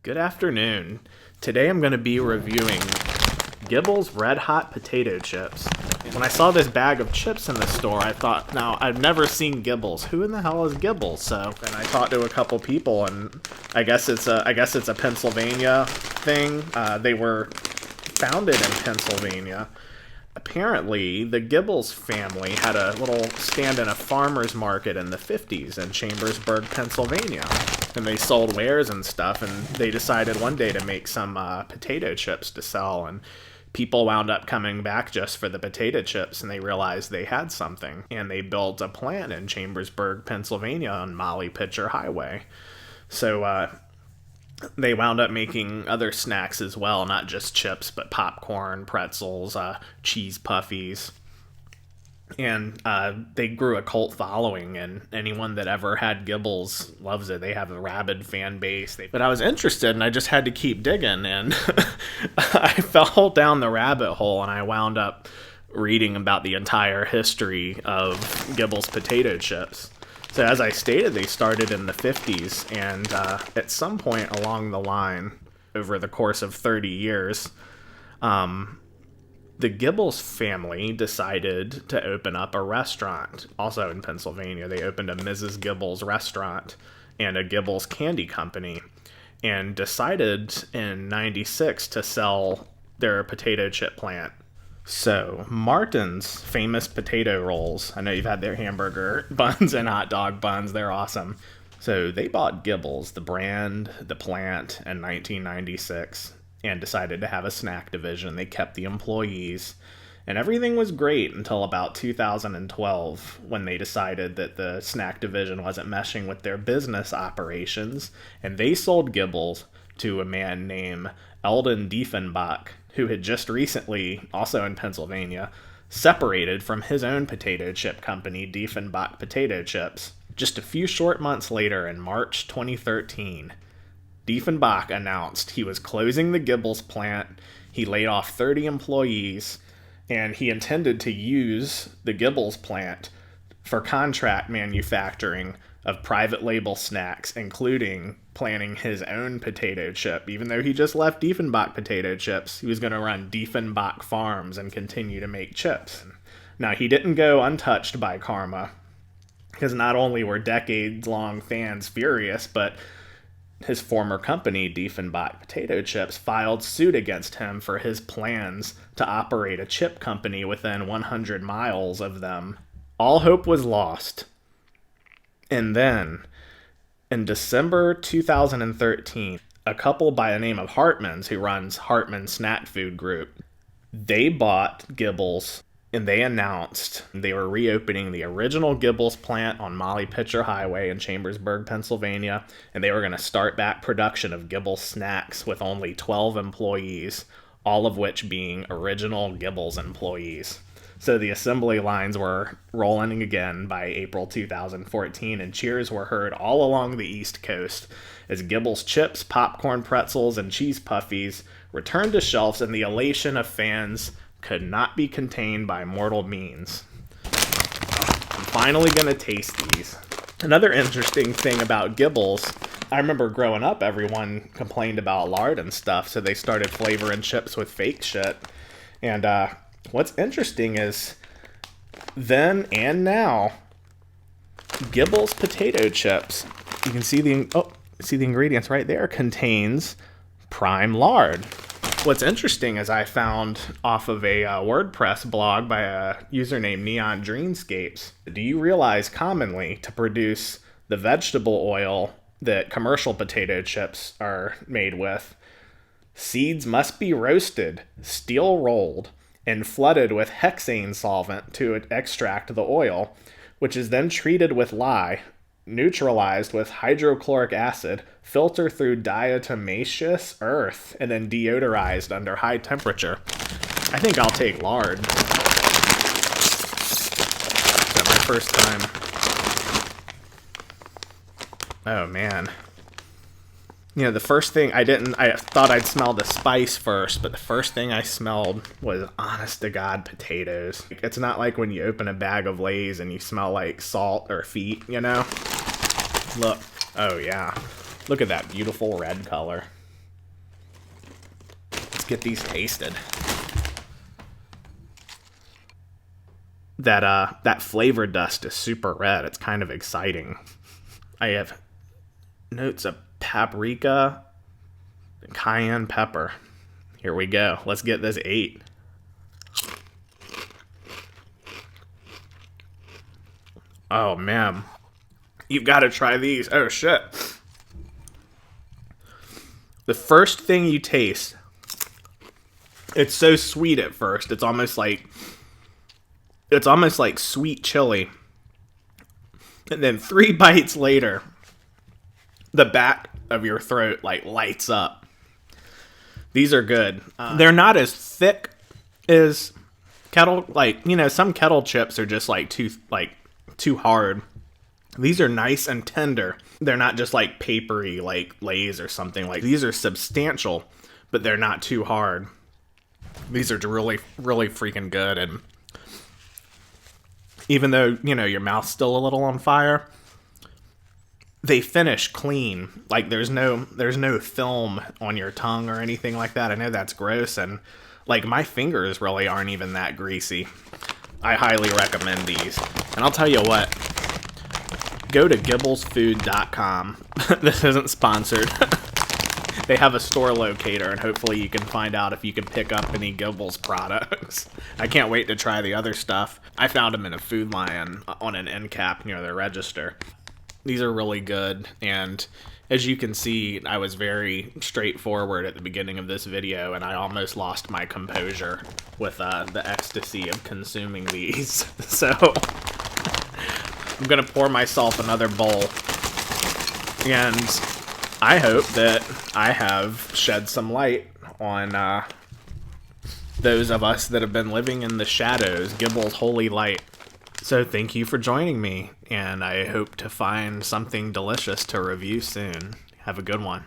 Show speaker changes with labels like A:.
A: Good afternoon. Today I'm going to be reviewing Gibble's Red Hot Potato Chips. When I saw this bag of chips in the store, I thought, now, I've never seen Gibble's. Who in the hell is Gibble's? So, and I talked to a couple people, and I guess it's a Pennsylvania thing. They were founded in Pennsylvania. Apparently, the Gibble's family had a little stand in a farmer's market in the 50s in Chambersburg, Pennsylvania. And they sold wares and stuff, and they decided one day to make some potato chips to sell, and people wound up coming back just for the potato chips, and they realized they had something. And they built a plant in Chambersburg, Pennsylvania on Molly Pitcher Highway. So, they wound up making other snacks as well, not just chips, but popcorn, pretzels, cheese puffies. And they grew a cult following, and anyone that ever had Gibble's loves it. They have a rabid fan base. But I was interested, and I just had to keep digging, and I fell down the rabbit hole, and I wound up reading about the entire history of Gibble's potato chips. So as I stated, they started in the 50s, and at some point along the line, over the course of 30 years, the Gibble's family decided to open up a restaurant, also in Pennsylvania. They opened a Mrs. Gibble's restaurant and a Gibble's candy company, and decided in '96 to sell their potato chip plant. So, Martin's famous potato rolls. I know you've had their hamburger buns and hot dog buns. They're awesome. So, they bought Gibble's, the brand, the plant, in 1996 and decided to have a snack division. They kept the employees, and everything was great until about 2012 when they decided that the snack division wasn't meshing with their business operations, and they sold Gibble's to a man named Eldon Diefenbach, who had just recently, also in Pennsylvania, separated from his own potato chip company, Diefenbach Potato Chips. Just a few short months later, in March 2013, Diefenbach announced he was closing the Gibble's plant. He laid off 30 employees, and he intended to use the Gibble's plant for contract manufacturing of private label snacks, including planning his own potato chip. Even though he just left Diefenbach Potato Chips, he was going to run Diefenbach Farms and continue to make chips. Now, he didn't go untouched by karma, because not only were decades-long fans furious, but his former company, Diefenbach Potato Chips, filed suit against him for his plans to operate a chip company within 100 miles of them. All hope was lost. And then, in December 2013, a couple by the name of Hartman's, who runs Hartman Snack Food Group, they bought Gibble's, and they announced they were reopening the original Gibble's plant on Molly Pitcher Highway in Chambersburg, Pennsylvania, and they were going to start back production of Gibble's snacks with only 12 employees, all of which being original Gibble's employees. So the assembly lines were rolling again by April 2014, and cheers were heard all along the East Coast as Gibble's chips, popcorn, pretzels, and cheese puffies returned to shelves, and the elation of fans could not be contained by mortal means. I'm finally going to taste these. Another interesting thing about Gibble's, I remember growing up, everyone complained about lard and stuff, so they started flavoring chips with fake shit. And what's interesting is, then and now, Gibble's potato chips, you can see the ingredients right there, contains prime lard. What's interesting is I found off of a WordPress blog by a user named Neon Dreamscapes. Do you realize commonly to produce the vegetable oil that commercial potato chips are made with, seeds must be roasted, steel rolled, and flooded with hexane solvent to extract the oil, which is then treated with lye, neutralized with hydrochloric acid, filtered through diatomaceous earth, and then deodorized under high temperature. I think I'll take lard. Is that my first time? Oh man. You know, the first thing I thought I'd smell the spice first, but the first thing I smelled was, honest to God, potatoes. It's not like when you open a bag of Lay's and you smell like salt or feet, you know? Look. Oh, yeah. Look at that beautiful red color. get these tasted. That flavor dust is super red. It's kind of exciting. I have notes of paprika and cayenne pepper. Here we go. Let's get this 8. Oh, man. You've got to try these. Oh, shit. The first thing you taste, it's so sweet at first. It's almost like sweet chili. And then 3 bites later, the back of your throat like lights up. These are good. They're not as thick as kettle, like, you know, some kettle chips are just like too hard. These are nice and tender. They're not just like papery like Lay's or something. Like, these are substantial, but they're not too hard. These are really, really freaking good. And even though, you know, your mouth's still a little on fire, they finish clean. Like, there's no film on your tongue or anything like that. I know that's gross, and like my fingers really aren't even that greasy. I highly recommend these. And I'll tell you what, go to gibblesfood.com. This isn't sponsored. They have a store locator, and hopefully you can find out if you can pick up any Gibbles products. I can't wait to try the other stuff. I found them in a Food Lion on an end cap near their register. These are really good, and as you can see, I was very straightforward at the beginning of this video, and I almost lost my composure with the ecstasy of consuming these. So I'm gonna pour myself another bowl, and I hope that I have shed some light on those of us that have been living in the shadows, Gibble's holy light. So thank you for joining me, and I hope to find something delicious to review soon. Have a good one.